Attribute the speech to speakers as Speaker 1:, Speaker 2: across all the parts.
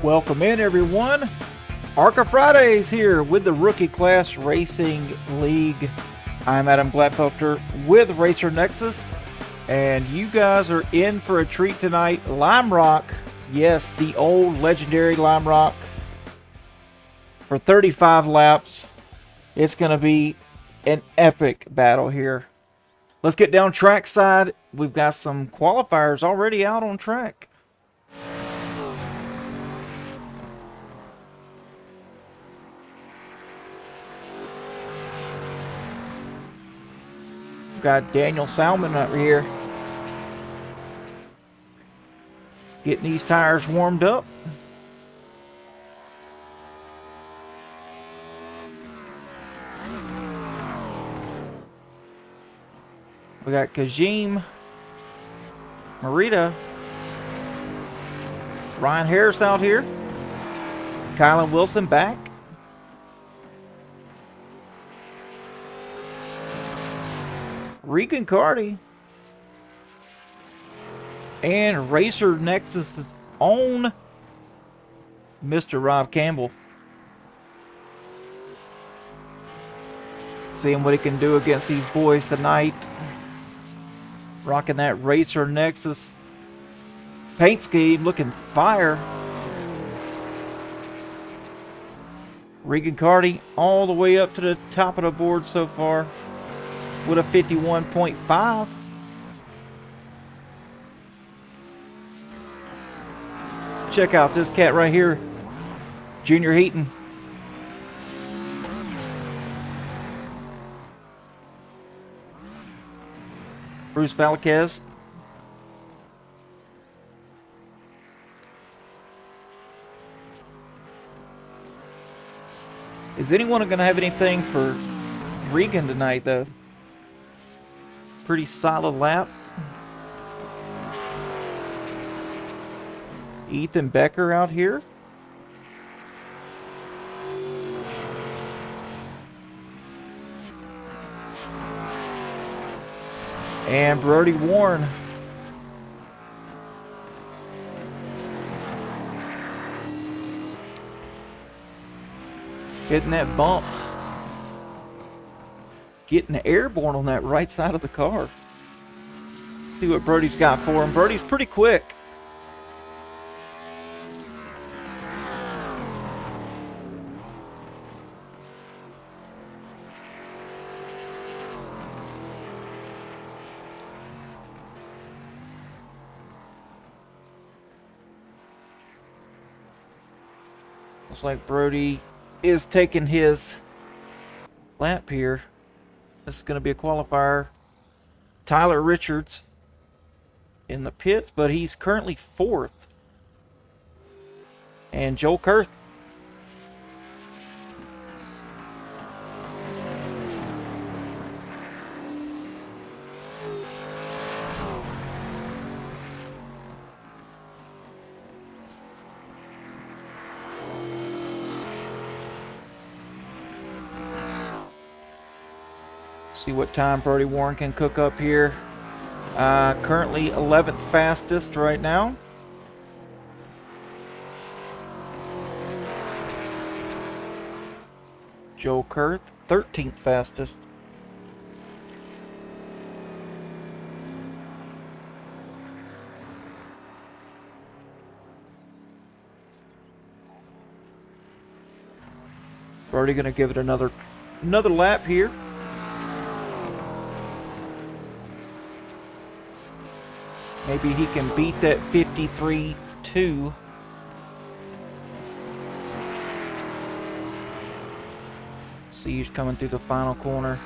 Speaker 1: Welcome in, everyone. ARCA Fridays here with the Rookie Class Racing League. I'm Adam Gladfelter with Racer Nexus, and you guys are in for a treat tonight. Lime Rock, yes, the old legendary Lime Rock, for 35 laps. It's going to be an epic battle here. Let's get down trackside. We've got some qualifiers already out on track. Got Daniel Salmon up here getting these tires warmed up. We got Kajim, Marita, Ryan Harris out here, Kylan Wilson back. Regan Carty and Racer Nexus's own Mr. Rob Campbell. Seeing what he can do against these boys tonight. Rocking that Racer Nexus paint scheme, looking fire. Regan Carty all the way up to the top of the board so far with a 51.5. Check out this cat right here, Junior Heaton. Bruce Valquez. Is anyone going to have anything for Regan tonight, though? Pretty solid lap. Ethan Becker out here. And Brody Warren. Hitting that bump. Getting airborne on that right side of the car. Let's see what Brody's got for him. Brody's pretty quick. Looks like Brody is taking his lap here. This is going to be a qualifier. Tyler Richards in the pits, but he's currently fourth. And Joel Kurth. See what time Brody Warren can cook up here. Currently 11th fastest right now. Joe Kurth, 13th fastest. Brody gonna give it another lap here. Maybe he can beat that 53.2. See, he's coming through the final corner.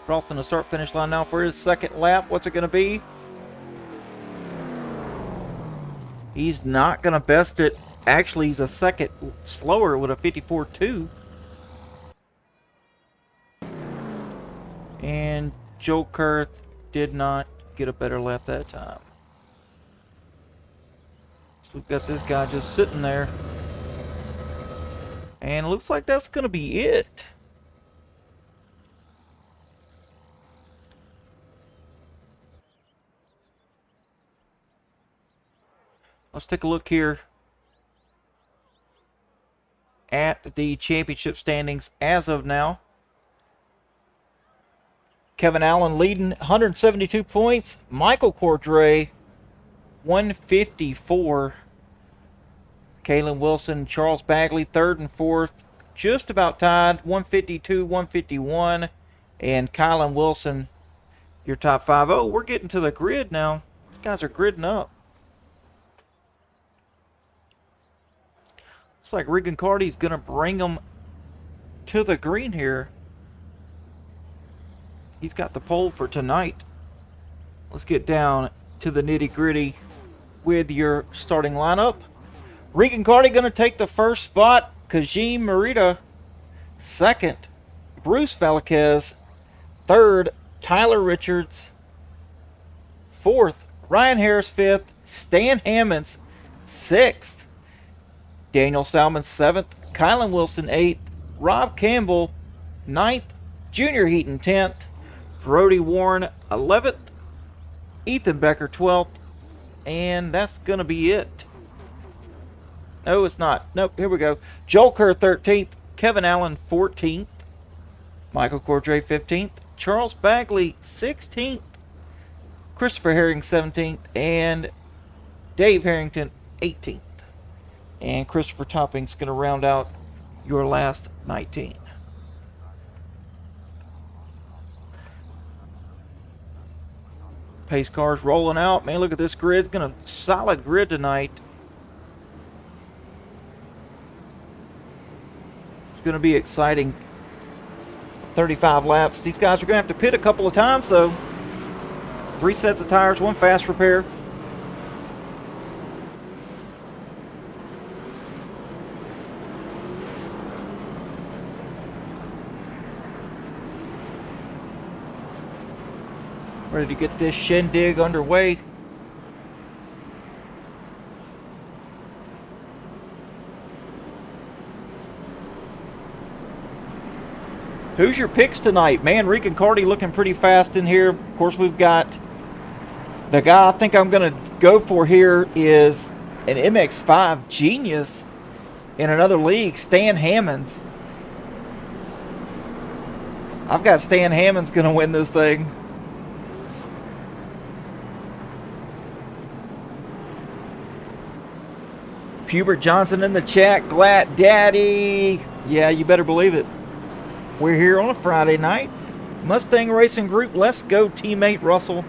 Speaker 1: Crossing the start-finish line now for his second lap. What's it going to be? He's not going to best it. Actually, he's a second slower with a 54.2. And Joe Kurth did not get a better lap that time. So we've got this guy just sitting there. And it looks like that's going to be it. Let's take a look here at the championship standings as of now. Kevin Allen leading 172 points. Michael Cordray 154. Kalen Wilson, Charles Bagley third and fourth, just about tied, 152, 151. And Kylan Wilson, your top five. Oh, we're getting to the grid now. These guys are gridding up. Looks like Regan Carty's going to bring them to the green here. He's got the pole for tonight. Let's get down to the nitty-gritty with your starting lineup. Regan Carty going to take the first spot. Kajim Merida second. Bruce Valquez third. Tyler Richards fourth. Ryan Harris fifth. Stan Hammonds sixth. Daniel Salmon seventh. Kylan Wilson eighth. Rob Campbell ninth. Junior Heaton 10th. Brody Warren 11th. Ethan Becker 12th. And that's going to be it. No, it's not. Nope, here we go. Joel Kerr 13th. Kevin Allen 14th. Michael Cordray 15th. Charles Bagley 16th. Christopher Herring 17th. And Dave Harrington 18th. And Christopher Topping's going to round out your last 19. Pace cars rolling out. Man, look at this grid. It's going to solid grid tonight. It's going to be exciting. 35 laps. These guys are going to have to pit a couple of times, though. 3 sets of tires, 1 fast repair. Ready to get this shindig underway. Who's your picks tonight? Man, Regan Carty looking pretty fast in here. Of course, we've got the guy I think I'm going to go for here is an MX-5 genius in another league, Stan Hammonds. I've got Stan Hammonds going to win this thing. Hubert Johnson in the chat. Glad Daddy. Yeah, you better believe it. We're here on a Friday night. Mustang Racing Group. Let's go, teammate Russell.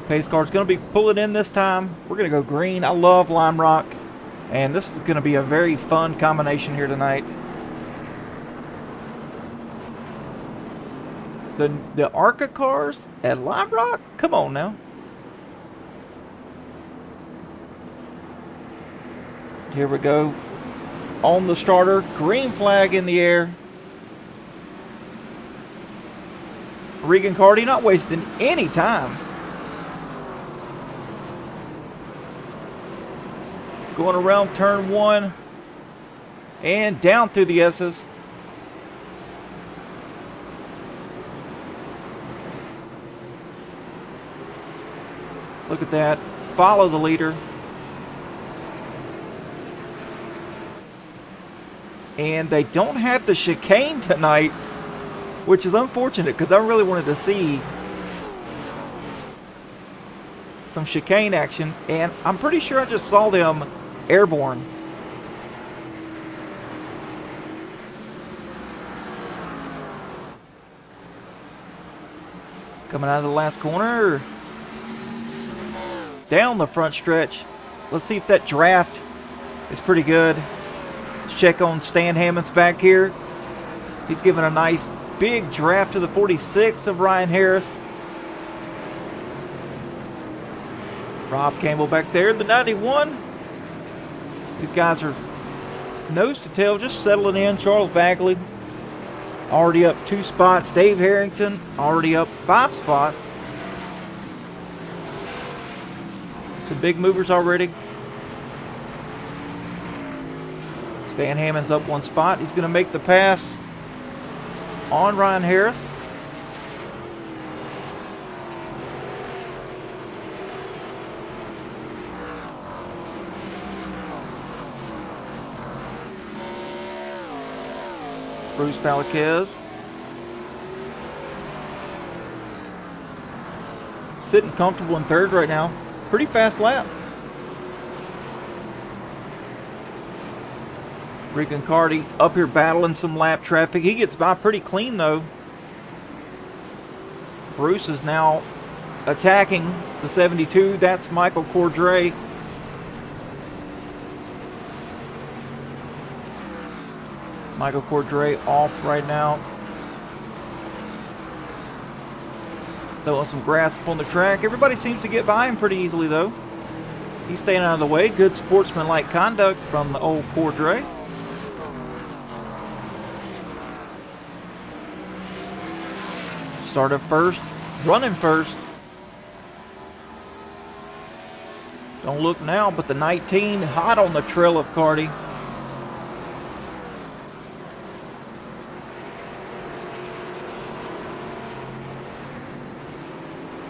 Speaker 1: Pace car's going to be pulling in this time. We're going to go green. I love Lime Rock. And this is going to be a very fun combination here tonight. The ARCA cars at Lime Rock? Come on now. Here we go. On the starter. Green flag in the air. Regan Carty not wasting any time. Going around turn 1. And down through the S's. Look at that. Follow the leader. And they don't have the chicane tonight, which is unfortunate because I really wanted to see some chicane action. And I'm pretty sure I just saw them airborne. Coming out of the last corner. Down the front stretch. Let's see if that draft is pretty good. Let's check on Stan Hammonds back here. He's giving a nice big draft to the 46 of Ryan Harris. Rob Campbell back there, the 91. These guys are nose to tail, just settling in. Charles Bagley already up 2 spots. Dave Harrington already up 5 spots. Some big movers already. Stan Hammonds up 1 spot. He's going to make the pass on Ryan Harris. Bruce Valquez. Sitting comfortable in third right now. Pretty fast lap. Regan Carty up here battling some lap traffic. He gets by pretty clean though. Bruce is now attacking the 72. That's Michael Cordray. Michael Cordray off right now. Throwing some grass up on the track. Everybody seems to get by him pretty easily though. He's staying out of the way. Good sportsmanlike conduct from the old Cordray. Started first, running first. Don't look now, but the 19 hot on the trail of Carty.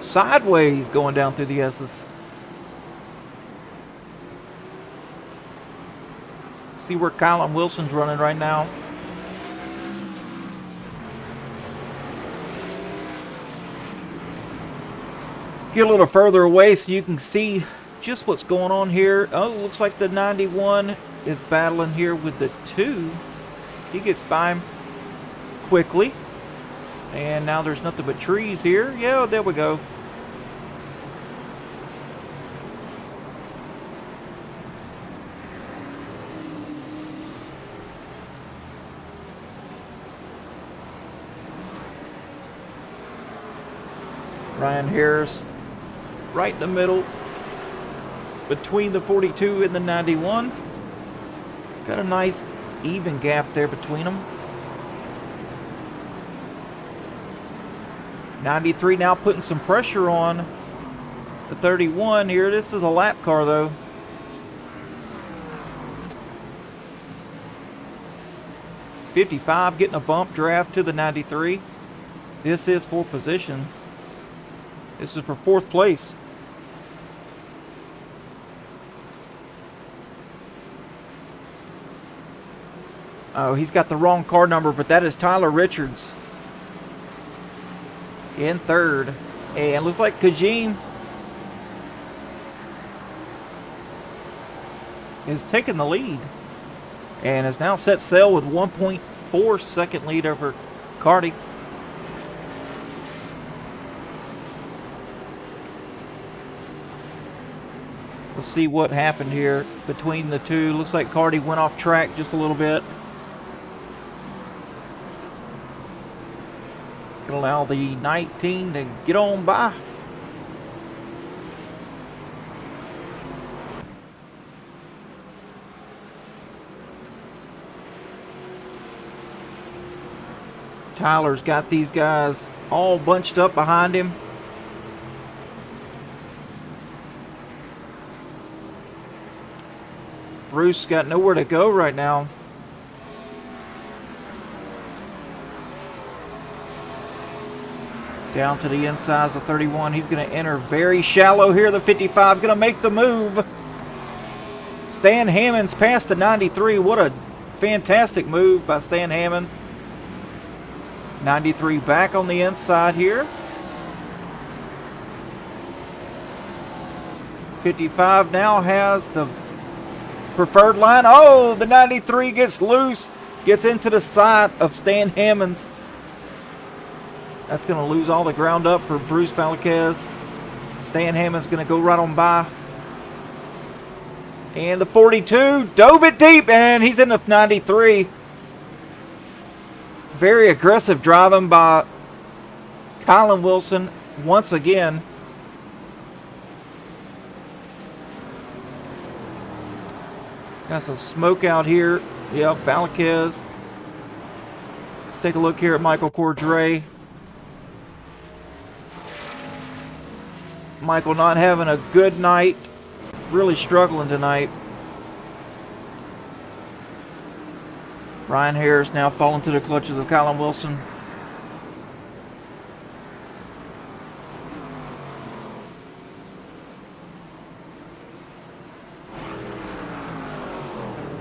Speaker 1: Sideways going down through the S's. See where Colin Wilson's running right now. Get a little further away so you can see just what's going on here. Oh, looks like the 91 is battling here with the 2. He gets by him quickly. And now there's nothing but trees here. Yeah, there we go. Ryan Harris right in the middle between the 42 and the 91. Got a nice even gap there between them. 93 now putting some pressure on the 31 here. This is a lap car though. '55 getting a bump draft to the 93. This is for position. This is for 4th place. Oh, he's got the wrong car number, but that is Tyler Richards in 3rd. And looks like Kajim is taking the lead and has now set sail with 1.4 second lead over Carty. We'll see what happened here between the two. Looks like Carty went off track just a little bit. Gonna allow the 19 to get on by. Tyler's got these guys all bunched up behind him. Bruce got nowhere to go right now. Down to the inside of 31. He's going to enter very shallow here. The 55 going to make the move. Stan Hammonds past the 93. What a fantastic move by Stan Hammonds. 93 back on the inside here. 55 now has the preferred line. Oh, the 93 gets loose. Gets into the side of Stan Hammonds. That's going to lose all the ground up for Bruce Valquez. Stan Hammond's going to go right on by. And the 42 dove it deep, and he's in the 93. Very aggressive driving by Colin Wilson once again. Got some smoke out here. Yep, Valquez. Let's take a look here at Michael Cordray. Michael not having a good night. Really struggling tonight. Ryan Harris now falling to the clutches of Colin Wilson.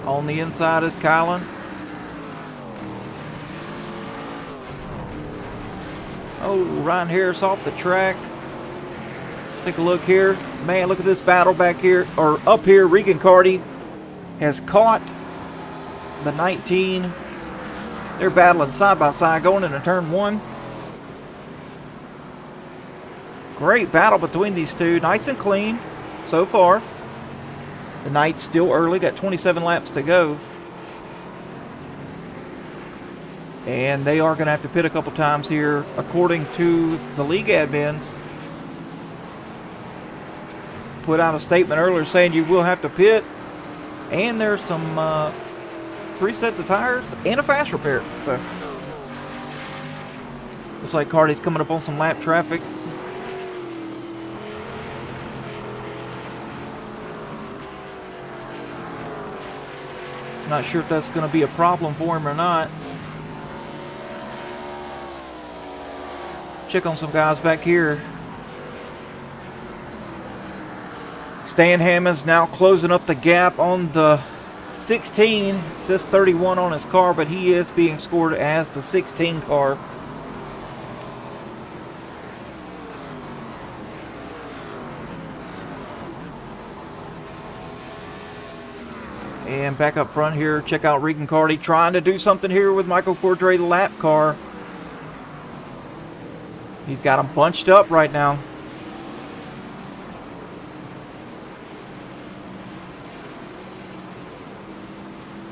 Speaker 1: On the inside is Colin. Oh, Ryan Harris off the track. Take a look here. Man, look at this battle back here, or up here. Regan Carty has caught the 19. They're battling side by side going into turn 1. Great battle between these two. Nice and clean so far. The night's still early. Got 27 laps to go. And they are going to have to pit a couple times here, according to the league admins. Put out a statement earlier saying you will have to pit. And there's some 3 sets of tires and a fast repair. So looks like Carty's coming up on some lap traffic. Not sure if that's going to be a problem for him or not. Check on some guys back here. Stan Hammond's now closing up the gap on the 16. It says 31 on his car, but he is being scored as the 16 car. And back up front here, check out Regan Carty trying to do something here with Michael Cordray, the lap car. He's got them bunched up right now.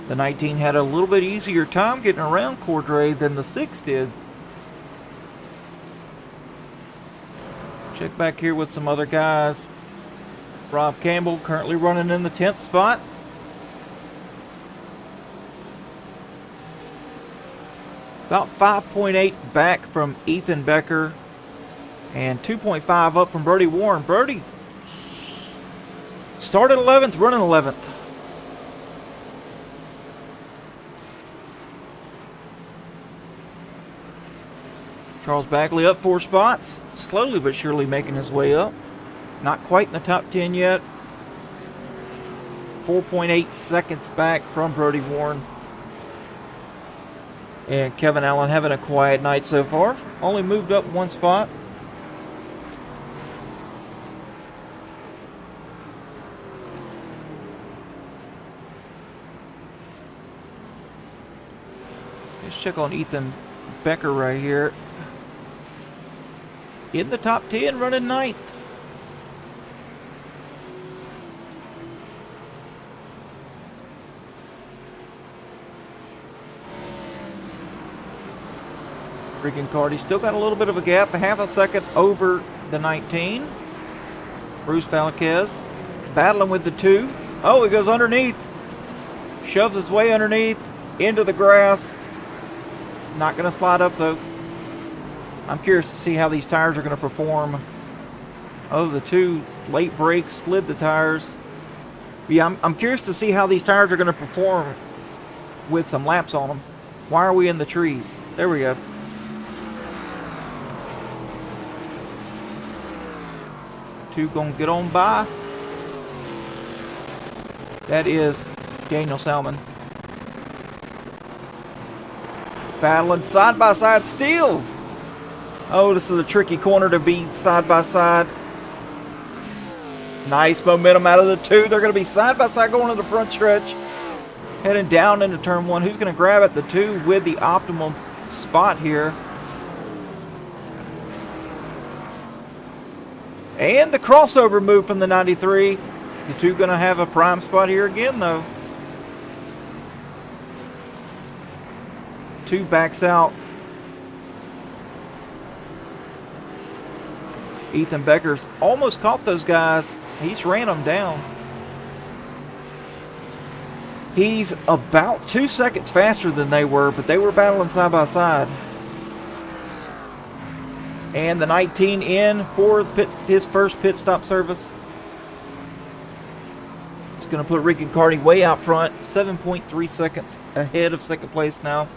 Speaker 1: The 19 had a little bit easier time getting around Cordray than the 6 did. Check back here with some other guys. Rob Campbell currently running in the 10th spot. About 5.8 back from Ethan Becker and 2.5 up from Brody Warren. Brody started 11th, running 11th. Charles Bagley up 4 spots, slowly but surely making his way up. Not quite in the top 10 yet. 4.8 seconds back from Brody Warren. And Kevin Allen having a quiet night so far. Only moved up 1 spot. Let's check on Ethan Becker right here. In the top 10, running 9th. Regan Carty still got a little bit of a gap, a half a second over the 19. Bruce Falquez battling with the 2. Oh, he goes underneath. Shoves his way underneath into the grass. Not going to slide up though. I'm curious to see how these tires are going to perform. Oh, the 2 late brakes slid the tires. Yeah, I'm curious to see how these tires are going to perform with some laps on them. Why are we in the trees? There we go. Two gonna get on by. That is Daniel Salmon. Battling side by side still. Oh, this is a tricky corner to be side by side. Nice momentum out of the 2. They're going to be side by side going to the front stretch. Heading down into turn 1. Who's going to grab at the 2 with the optimal spot here? And the crossover move from the 93. The 2 going to have a prime spot here again, though. 2 backs out. Ethan Becker's almost caught those guys. He's ran them down. He's about 2 seconds faster than they were, but they were battling side by side. And the 19 in for his first pit stop service. It's going to put Regan Carty way out front. 7.3 seconds ahead of second place now.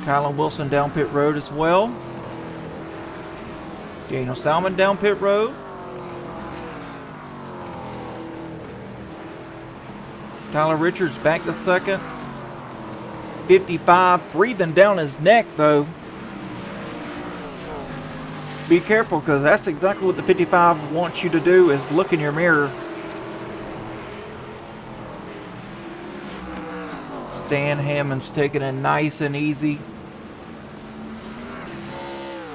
Speaker 1: Kylan Wilson down pit road as well. Daniel Salmon down pit road. Tyler Richards back to second. 55, breathing down his neck though. Be careful, because that's exactly what the 55 wants you to do, is look in your mirror. Stan Hammond's taking it nice and easy.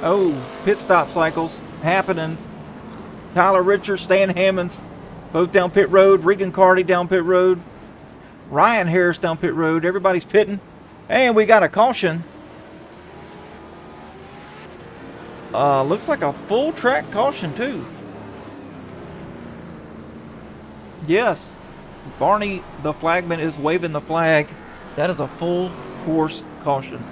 Speaker 1: Oh, pit stop cycles happening. Tyler Richards, Stan Hammond's both down pit road. Regan Carty down pit road. Ryan Harris down pit road. Everybody's pitting. And we got a caution. Looks like a full track caution too. Yes, Barney the flagman is waving the flag. That is a full course caution.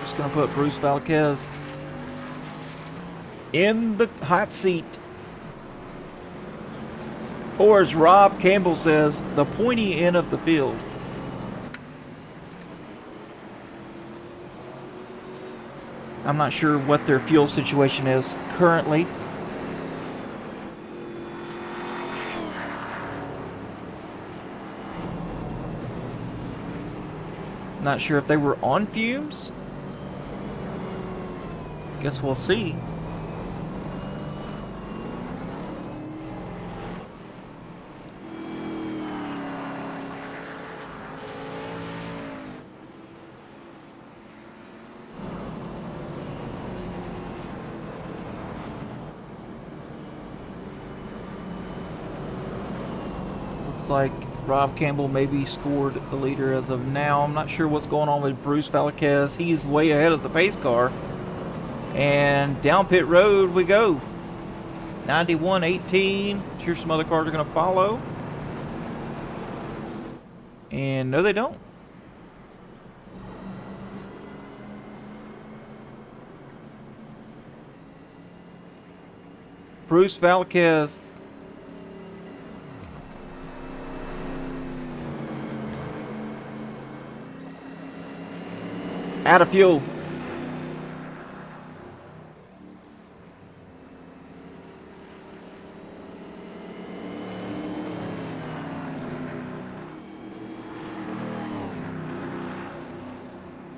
Speaker 1: Just gonna put Bruce Valquez in the hot seat. Or as Rob Campbell says, the pointy end of the field. I'm not sure what their fuel situation is currently. Not sure if they were on fumes. Guess we'll see. Like Rob Campbell maybe scored the leader as of now. I'm not sure what's going on with Bruce Valquez. He's way ahead of the pace car. And down pit road we go. 91-18. Sure some other cars are going to follow. And no, they don't. Bruce Valquez. Out of fuel.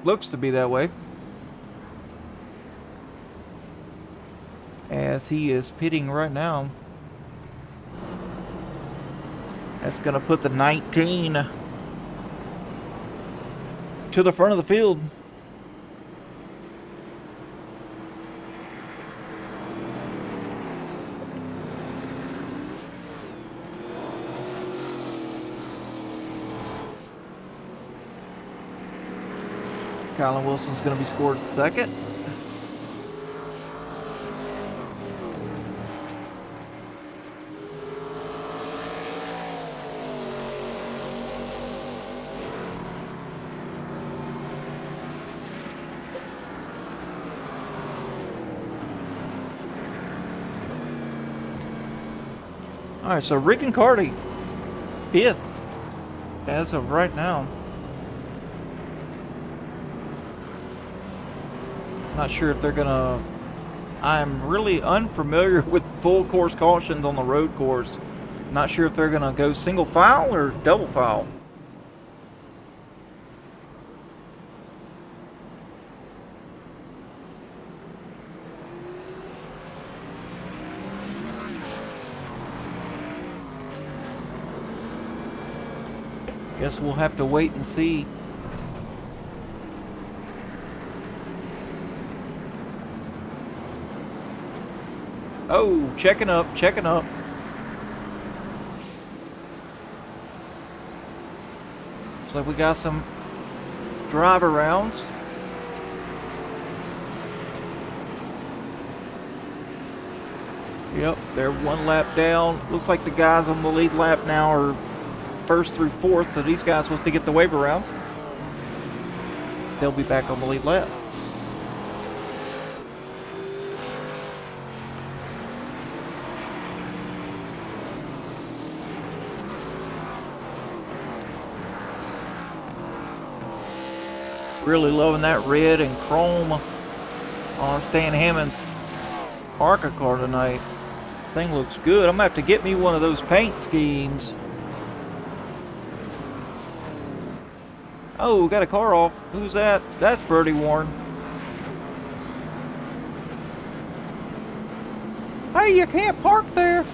Speaker 1: Looks to be that way. As he is pitting right now. That's going to put the 19 to the front of the field. Colin Wilson's going to be scored second. All right, so Rick and Carty, fifth as of right now. Not sure if they're gonna. I'm really unfamiliar with full course cautions on the road course. Not sure if they're gonna go single file or double file. Guess we'll have to wait and see. Oh, checking up, checking up. Looks like we got some driver rounds. Yep, they're one lap down. Looks like the guys on the lead lap now are first through fourth, so these guys supposed to get the waiver round. They'll be back on the lead lap. Really loving that red and chrome on Stan Hammond's ARCA car tonight. Thing looks good. I'm gonna have to get me one of those paint schemes. Oh, got a car off. Who's that? That's Birdie Warren. Hey, you can't park there.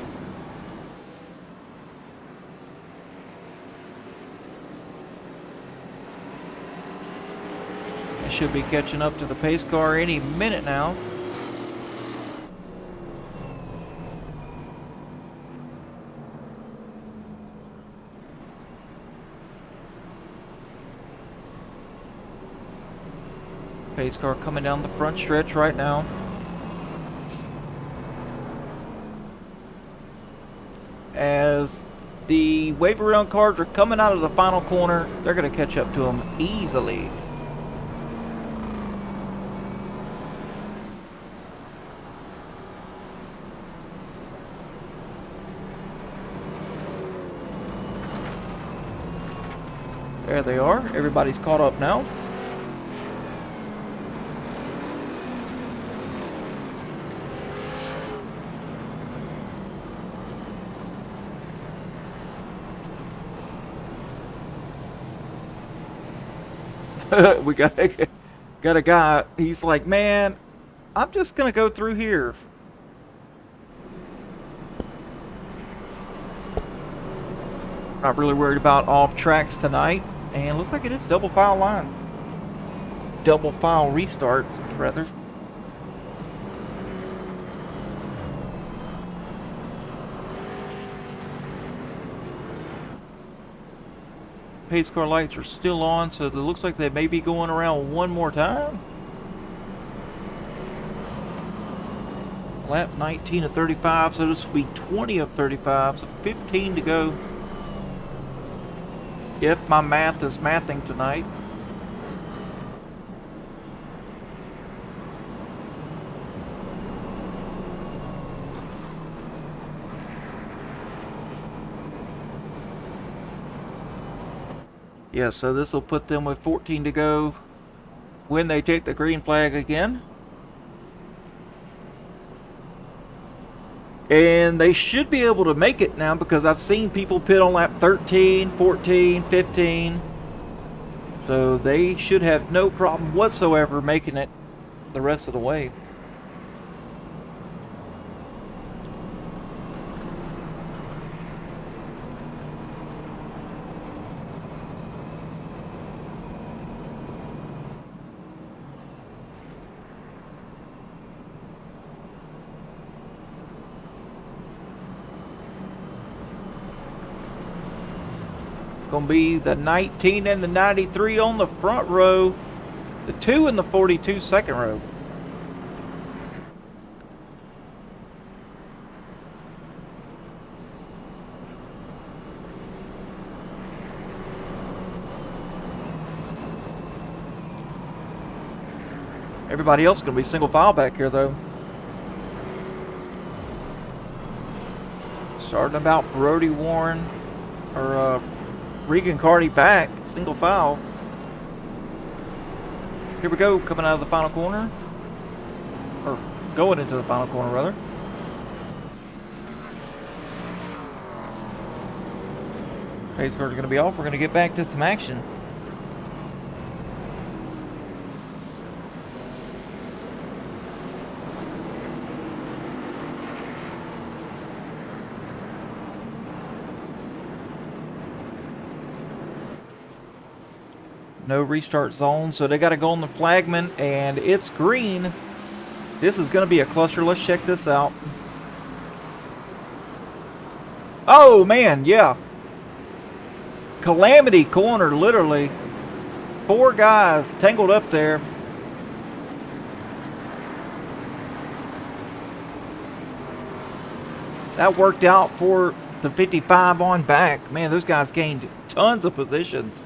Speaker 1: I should be catching up to the pace car any minute now. Pace car coming down the front stretch right now. As the wave around cars are coming out of the final corner, they're going to catch up to them easily. There they are. Everybody's caught up now. We got a guy. He's like, man, I'm just gonna go through here. Not really worried about off tracks tonight, and looks like it is double file line, double file restarts rather. Pace car lights are still on, so it looks like they may be going around one more time. Lap 19 of 35, so this will be 20 of 35, so 15 to go. If my math is mathing tonight. Yeah, so this will put them with 14 to go when they take the green flag again. And they should be able to make it now because I've seen people pit on lap 13, 14, 15. So they should have no problem whatsoever making it the rest of the way. Gonna be the 19 and the 93 on the front row, the 2 and the 42 second row. Everybody else is gonna be single file back here though. Starting about Brody Warren or Regan Carney back, single file. Here we go, coming out of the final corner. Or going into the final corner, rather. Pace cars are going to be off. We're going to get back to some action. No restart zone, so they got to go on the flagman, and it's green. This is going to be a cluster. Let's check this out. Oh, man, yeah. Calamity corner, literally. 4 guys tangled up there. That worked out for the 55 on back. Man, those guys gained tons of positions.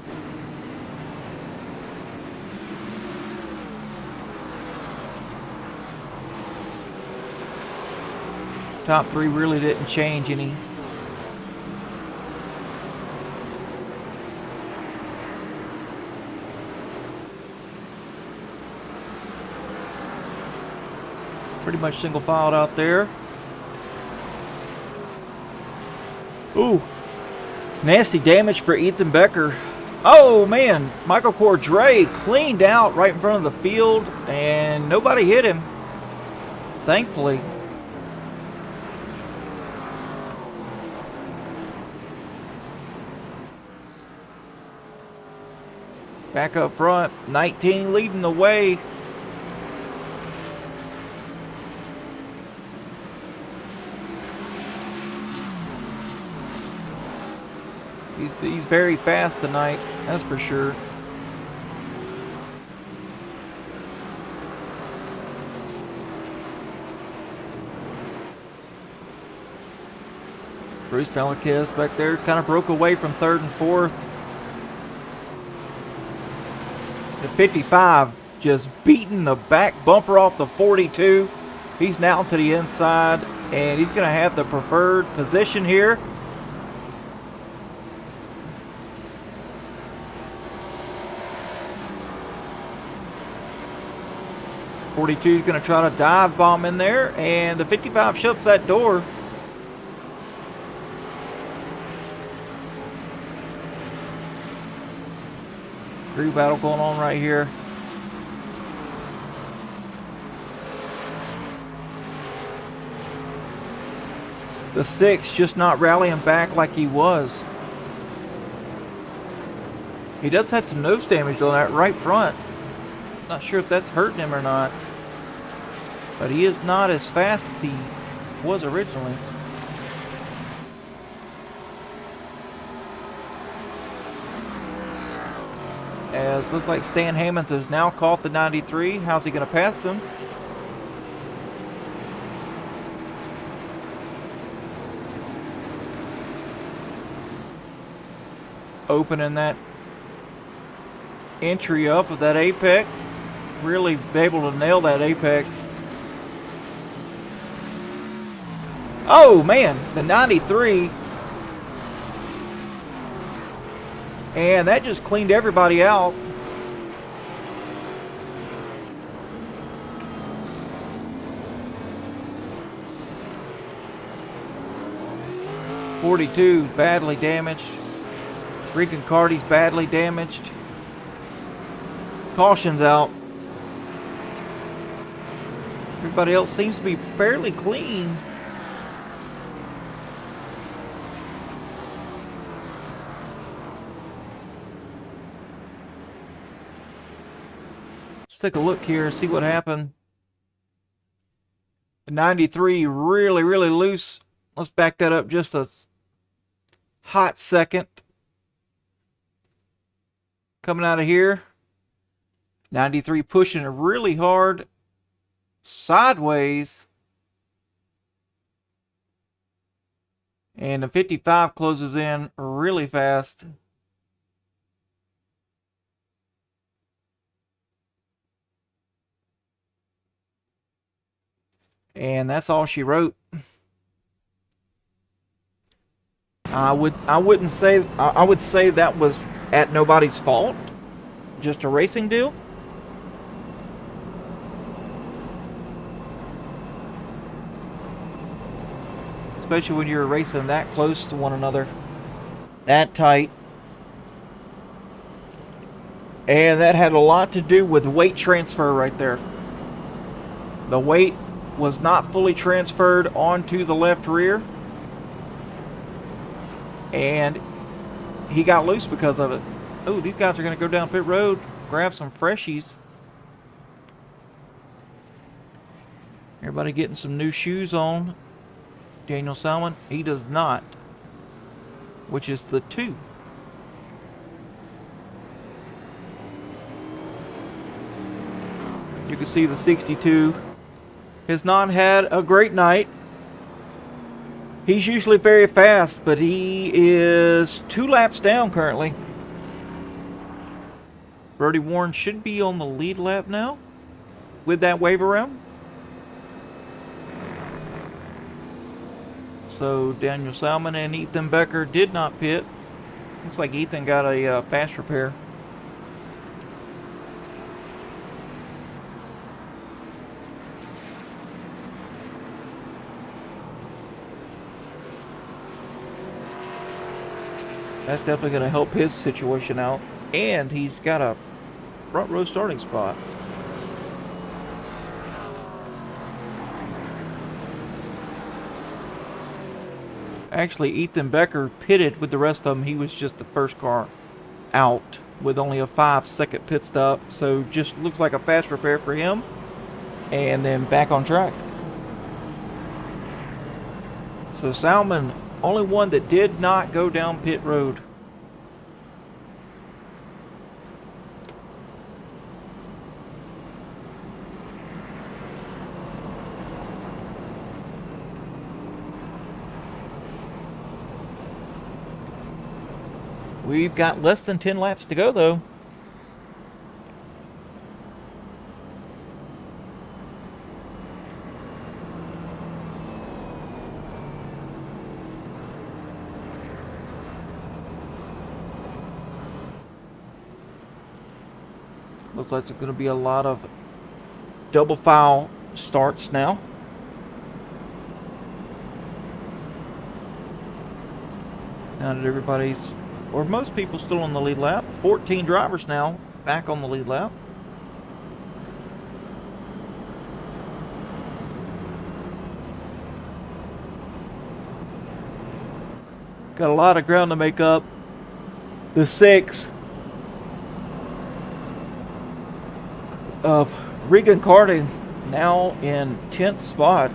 Speaker 1: Top 3 really didn't change any. Pretty much single filed out there. Ooh. Nasty damage for Ethan Becker. Oh, man. Michael Cordray cleaned out right in front of the field, and nobody hit him. Thankfully. Back up front, 19 leading the way. He's very fast tonight, that's for sure. Bruce Velasquez back there, it's kind of broke away from third and fourth. The 55 just beating the back bumper off the 42. He's now to the inside, and he's going to have the preferred position here. .42 is going to try to dive bomb in there, and the 55 shuts that door. Crew battle going on right here. The 6 just not rallying back like he was. He does have some nose damage on that right front. Not sure if that's hurting him or not. But he is not as fast as he was originally. As looks like Stan Hammonds has now caught the 93. How's he going to pass them? Opening that entry up of that apex. Really be able to nail that apex. Oh man, the 93. And that just cleaned everybody out. .42 badly damaged. Regan Carty's badly damaged. Caution's out. Everybody else seems to be fairly clean. Let's take a look here and see what happened. The 93 really loose. Let's back that up just a hot second. Coming out of here. 93 pushing it really hard. Sideways. And the 55 closes in really fast. And that's all she wrote. I would say that was at nobody's fault. Just a racing deal. Especially when you're racing that close to one another. That tight. And that had a lot to do with weight transfer right there. The weight was not fully transferred onto the left rear. And he got loose because of it. Oh, these guys are going to go down pit road, grab some freshies. Everybody getting some new shoes on. Daniel Salmon, he does not, which is the 2. You can see the 62 has not had a great night. He's usually very fast, but he is 2 laps down currently. Brody Warren should be on the lead lap now with that wave around. So Daniel Salmon and Ethan Becker did not pit. Looks like Ethan got a fast repair. That's definitely going to help his situation out. And he's got a front row starting spot. Actually, Ethan Becker pitted with the rest of them. He was just the first car out with only a 5-second pit stop. So just looks like a fast repair for him. And then back on track. So Salmon, only one that did not go down pit road. We've got less than 10 laps to go, though. Looks like there's going to be a lot of double file starts now. Now that everybody's, or most people, still on the lead lap. 14 drivers now back on the lead lap. Got a lot of ground to make up. The 6 of Regan Carding now in 10th spot.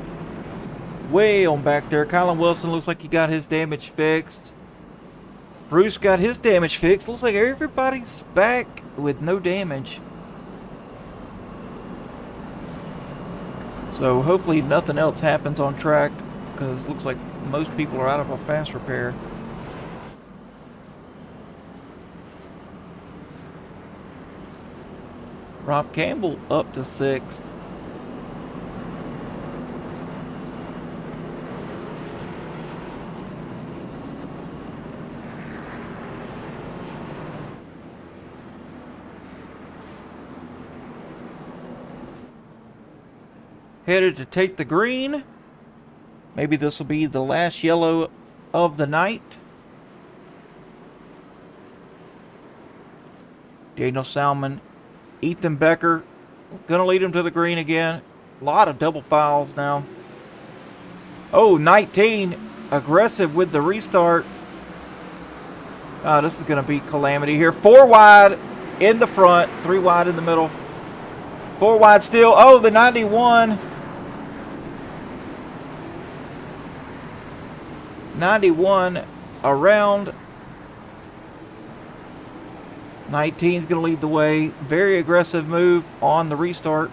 Speaker 1: Way on back there. Kylan Wilson looks like he got his damage fixed. Bruce got his damage fixed. Looks like everybody's back with no damage. So hopefully nothing else happens on track, because it looks like most people are out of a fast repair. Rob Campbell up to 6th. Headed to take the green. Maybe this will be the last yellow of the night. Daniel Salmon, Ethan Becker, gonna lead him to the green again. A lot of double files now. Oh, 19, aggressive with the restart. This is gonna be calamity here. 4 wide in the front, 3 wide in the middle. 4 wide still. Oh, the 91. 91 around. 19 is going to lead the way. Very aggressive move on the restart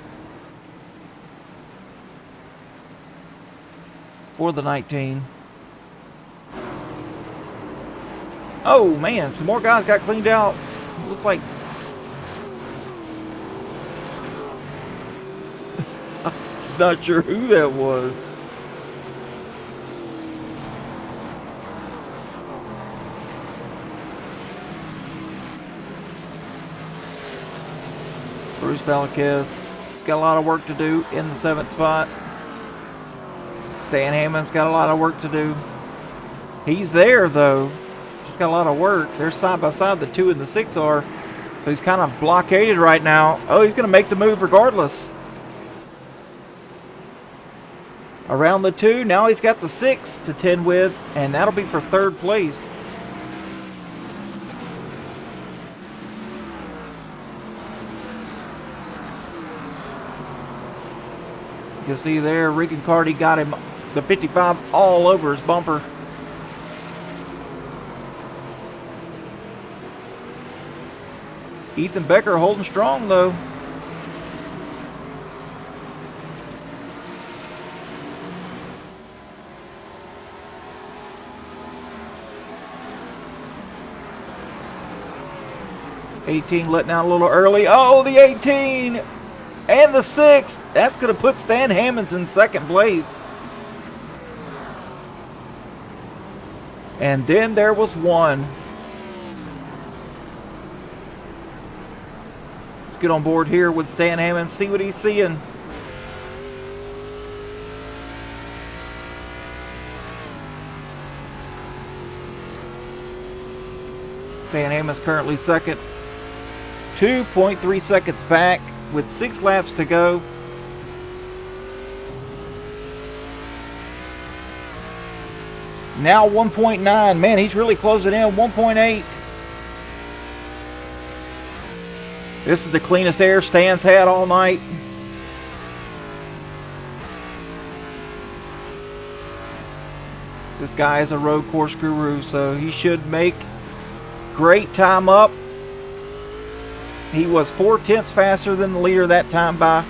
Speaker 1: for the 19. Oh, man. Some more guys got cleaned out. Looks like... Not sure who that was. Bruce Valquez got a lot of work to do in the 7th spot. Stan Hammond's got a lot of work to do. He's there, though. Just got a lot of work. They're side by side, the 2 and the 6 are. So he's kind of blockaded right now. Oh, he's going to make the move regardless. Around the 2. Now he's got the 6 to 10 with, and that'll be for 3rd place. You can see there, Regan Carty got him the 55 all over his bumper. Ethan Becker holding strong, though. '18 letting out a little early. Oh, the 18 and the 6. That's going to put Stan Hammonds in 2nd place. And then there was 1. Let's get on board here with Stan Hammonds, see what he's seeing. Van Hammond's currently second. 2.3 seconds back with 6 laps to go. Now 1.9. Man, he's really closing in. 1.8. This is the cleanest air Stan's had all night. This guy is a road course guru, so he should make great time up. He was 4/10 faster than the leader that time by.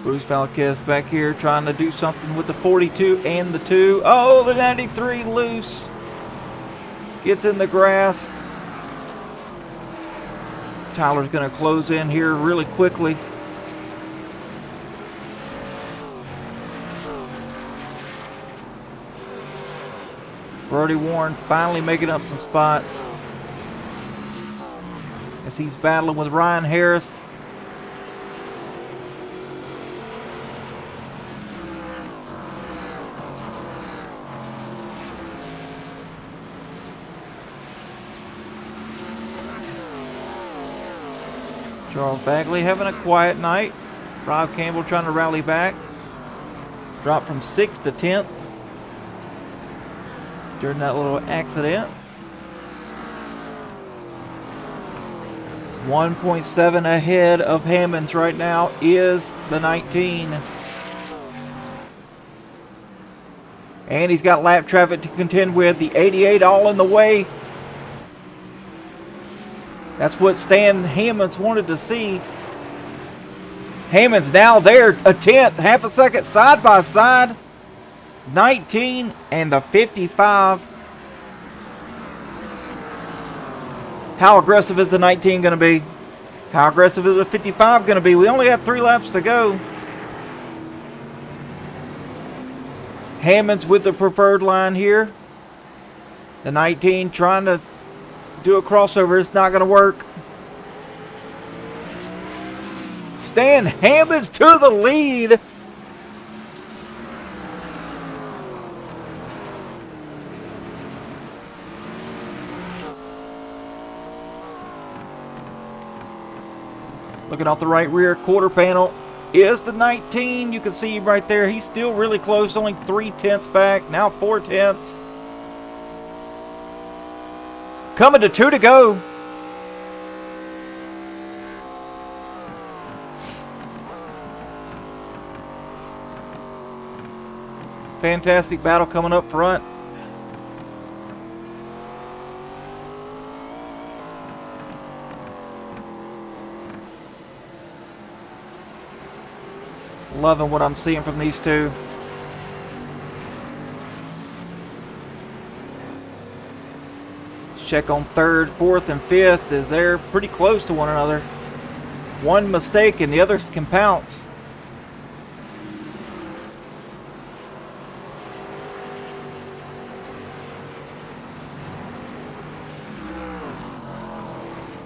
Speaker 1: Bruce Valquez back here trying to do something with the 42 and the 2. Oh, the 93 loose. Gets in the grass. Tyler's going to close in here really quickly. Brody Warren finally making up some spots as he's battling with Ryan Harris. Charles Bagley having a quiet night. Rob Campbell trying to rally back. Dropped from 6th to 10th during that little accident. 1.7 ahead of Hammonds right now is the 19. And he's got lap traffic to contend with. The 88 all in the way. That's what Stan Hammonds wanted to see. Hammonds now there, a 10th, half a second side by side. 19 and the 55. How aggressive is the 19 going to be? How aggressive is the 55 going to be? We only have 3 laps to go. Hammonds with the preferred line here. The 19 trying to do a crossover. It's not going to work. Stan Hammonds to the lead. Looking off the right rear quarter panel is the 19. You can see him right there. He's still really close, only 3/10 back. Now 4/10. Coming to 2 to go. Fantastic battle coming up front. Loving what I'm seeing from these two. Check on 3rd, 4th, and 5th as they're pretty close to one another. One mistake and the others can pounce.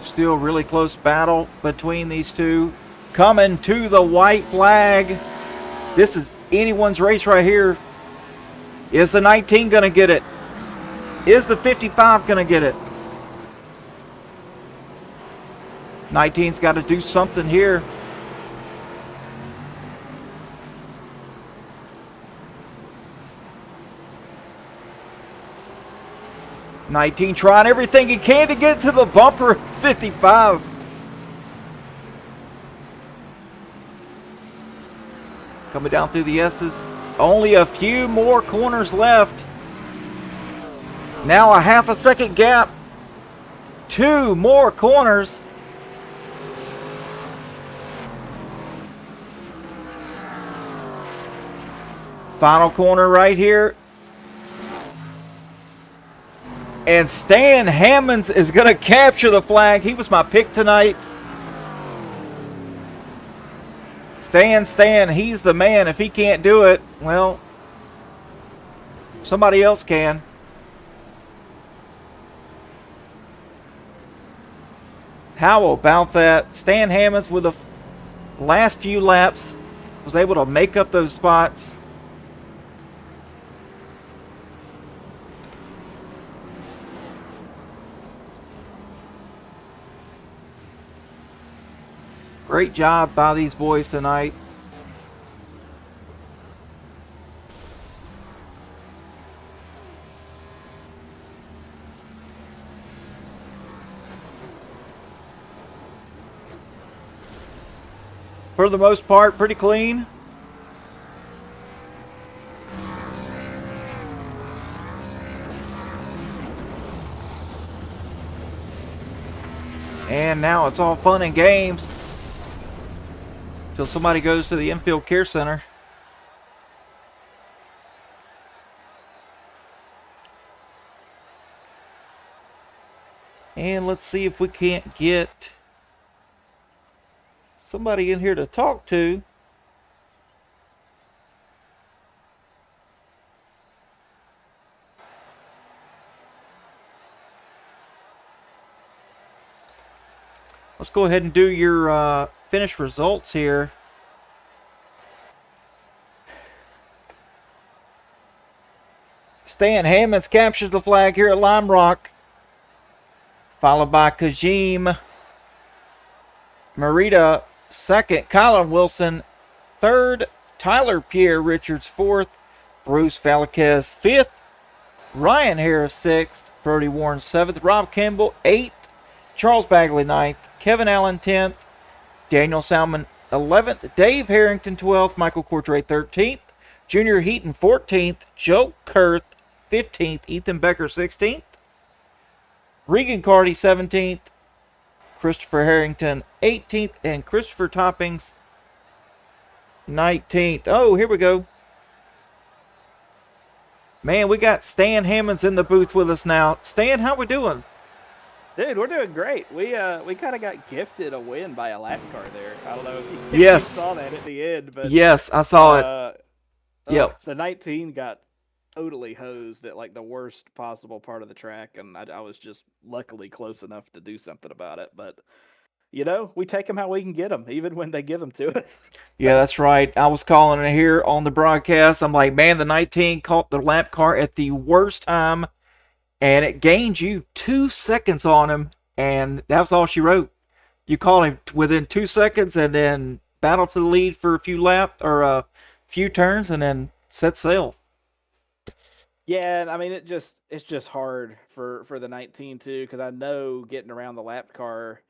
Speaker 1: Still really close battle between these two. Coming to the white flag. This is anyone's race right here. Is the 19 going to get it? Is the 55 going to get it? 19's got to do something here. '19 trying everything he can to get to the bumper. 55. Coming down through the S's. Only a few more corners left. Now a half a second gap. 2 more corners. Final corner right here. And Stan Hammonds is going to capture the flag. He was my pick tonight. Stan, he's the man. If he can't do it, well, somebody else can. How about that? Stan Hammonds with the last few laps was able to make up those spots. Great job by these boys tonight. For the most part, pretty clean. And now it's all fun and games until somebody goes to the infield care center. And let's see if we can't get somebody in here to talk to. Let's go ahead and do your finish results here. Stan Hammonds captures the flag here at Lime Rock, followed by Kajim Merida second, Colin Wilson third, Tyler Pierre Richards fourth, Bruce Falquez fifth, Ryan Harris sixth, Brody Warren seventh, Rob Campbell eighth, Charles Bagley 9th, Kevin Allen 10th, Daniel Salmon 11th, Dave Harrington 12th, Michael Cordray 13th, Junior Heaton 14th, Joe Kurth 15th, Ethan Becker 16th, Regan Carty 17th, Christopher Harrington 18th, and Christopher Toppings 19th. Oh, here we go. Man, we got Stan Hammonds in the booth with us now. Stan, how we doing?
Speaker 2: Dude, we're doing great. We kind of got gifted a win by a lap car there. I don't know if you saw that at the end, but
Speaker 1: yes, I saw it. Yep.
Speaker 2: The 19 got totally hosed at like the worst possible part of the track, and I was just luckily close enough to do something about it. But you know, we take them how we can get them, even when they give them to us.
Speaker 1: Yeah, that's right. I was calling it here on the broadcast. I'm like, man, the 19 caught the lap car at the worst time. And it gained you 2 seconds on him, and that was all she wrote. You caught him within 2 seconds, and then battled for the lead for a few laps or a few turns, and then set sail.
Speaker 2: Yeah, I mean, it's just hard for the 19 too, because I know getting around the lap car,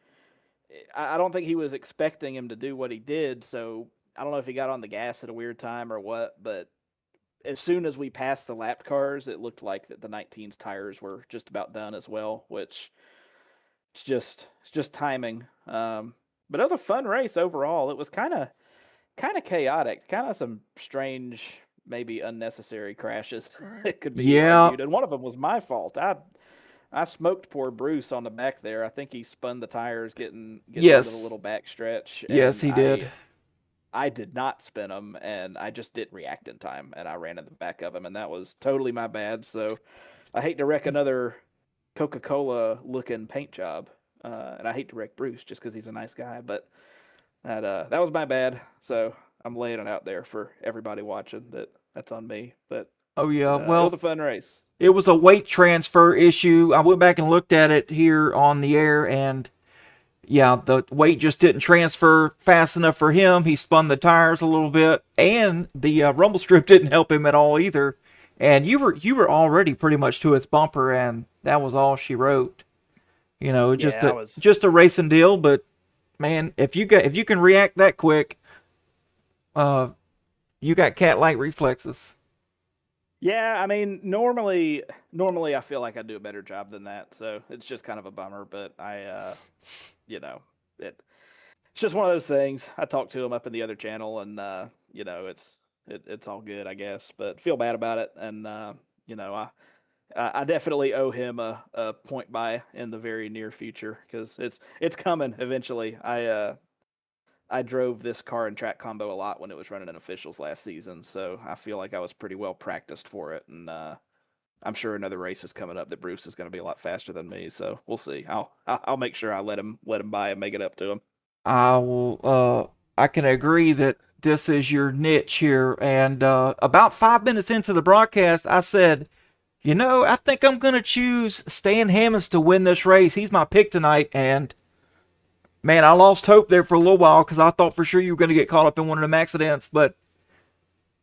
Speaker 2: I don't think he was expecting him to do what he did. So I don't know if he got on the gas at a weird time or what, but as soon as we passed the lap cars, it looked like that the 19's tires were just about done as well, which it's just timing. But it was a fun race overall. It was kind of chaotic, kind of some strange, maybe unnecessary crashes. It could be argued, and one of them was my fault. I smoked poor Bruce on the back there. I think he spun the tires getting into the little back stretch.
Speaker 1: Yes, he did.
Speaker 2: I did not spin them, and I just didn't react in time, and I ran in the back of him, and that was totally my bad. So I hate to wreck another Coca-Cola looking paint job, and I hate to wreck Bruce just because he's a nice guy, but that was my bad. So I'm laying it out there for everybody watching that's on me. But
Speaker 1: oh yeah, well,
Speaker 2: it was a fun race.
Speaker 1: It was a weight transfer issue. I went back and looked at it here on the air, and yeah, the weight just didn't transfer fast enough for him. He spun the tires a little bit, and the rumble strip didn't help him at all either. And you were already pretty much to its bumper, and that was all she wrote. You know, just a racing deal. But man, if you can react that quick, you got cat-like reflexes.
Speaker 2: Yeah, I mean, normally I feel like I do a better job than that, so it's just kind of a bummer. But you know, it's just one of those things. I talked to him up in the other channel, and you know, it's all good, I guess. But feel bad about it, and you know, I definitely owe him a point buy in the very near future, because it's coming eventually. I drove this car in track combo a lot when it was running in officials last season, so I feel like I was pretty well practiced for it, and I'm sure another race is coming up that Bruce is going to be a lot faster than me, so we'll see. I'll make sure I let him buy and make it up to him.
Speaker 1: I will. I can agree that this is your niche here. And about 5 minutes into the broadcast, I said, you know, I think I'm going to choose Stan Hammonds to win this race. He's my pick tonight, and Man, I lost hope there for a little while because I thought for sure you were going to get caught up in one of them accidents, but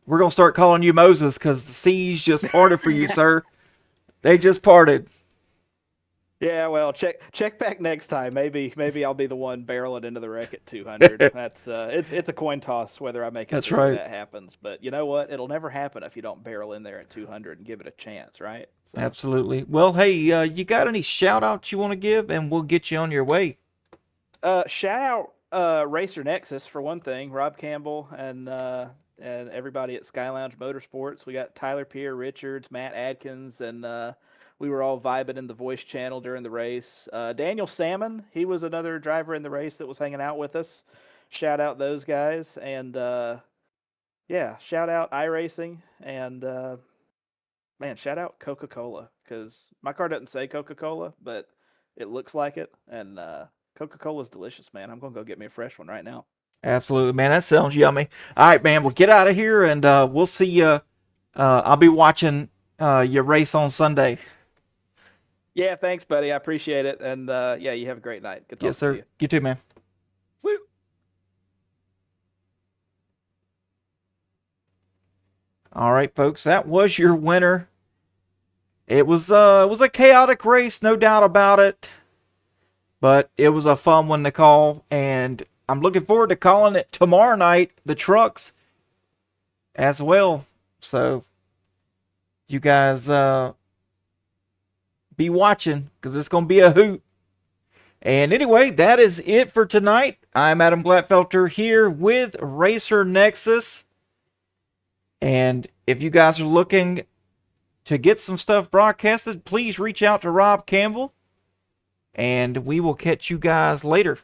Speaker 1: we're going to start calling you Moses because the seas just parted for you, sir. They just parted.
Speaker 2: Yeah, well, check back next time. Maybe I'll be the one barreling into the wreck at 200. That's it's a coin toss whether I make it
Speaker 1: That's
Speaker 2: through or
Speaker 1: right.
Speaker 2: that happens. But you know what? It'll never happen if you don't barrel in there at 200 and give it a chance, right? So,
Speaker 1: Absolutely. Well, hey, you got any shout outs you want to give, and we'll get you on your way.
Speaker 2: shout out Racer Nexus for one thing, Rob Campbell and everybody at Sky Lounge Motorsports. We got Tyler Pierre Richards, Matt Adkins, and we were all vibing in the voice channel during the race. Daniel Salmon, he was another driver in the race that was hanging out with us. Shout out those guys, and yeah, shout out iRacing, and man, shout out Coca Cola because my car doesn't say Coca Cola, but it looks like it, and Coca Cola is delicious, man. I'm gonna go get me a fresh one right now.
Speaker 1: Absolutely, man. That sounds yummy. All right, man. Well, get out of here, and we'll see you. I'll be watching your race on Sunday.
Speaker 2: Yeah, thanks, buddy. I appreciate it, and yeah, you have a great night. Good talking
Speaker 1: Yes,
Speaker 2: to
Speaker 1: sir.
Speaker 2: you.
Speaker 1: You too, man.
Speaker 2: Woo.
Speaker 1: All right, folks. That was your winner. It was a chaotic race, no doubt about it. But it was a fun one to call, and I'm looking forward to calling it tomorrow night, the trucks, as well. So you guys be watching because it's going to be a hoot. And anyway, that is it for tonight. I'm Adam Glatfelter here with Racer Nexus. And if you guys are looking to get some stuff broadcasted, please reach out to Rob Campbell. And we will catch you guys later.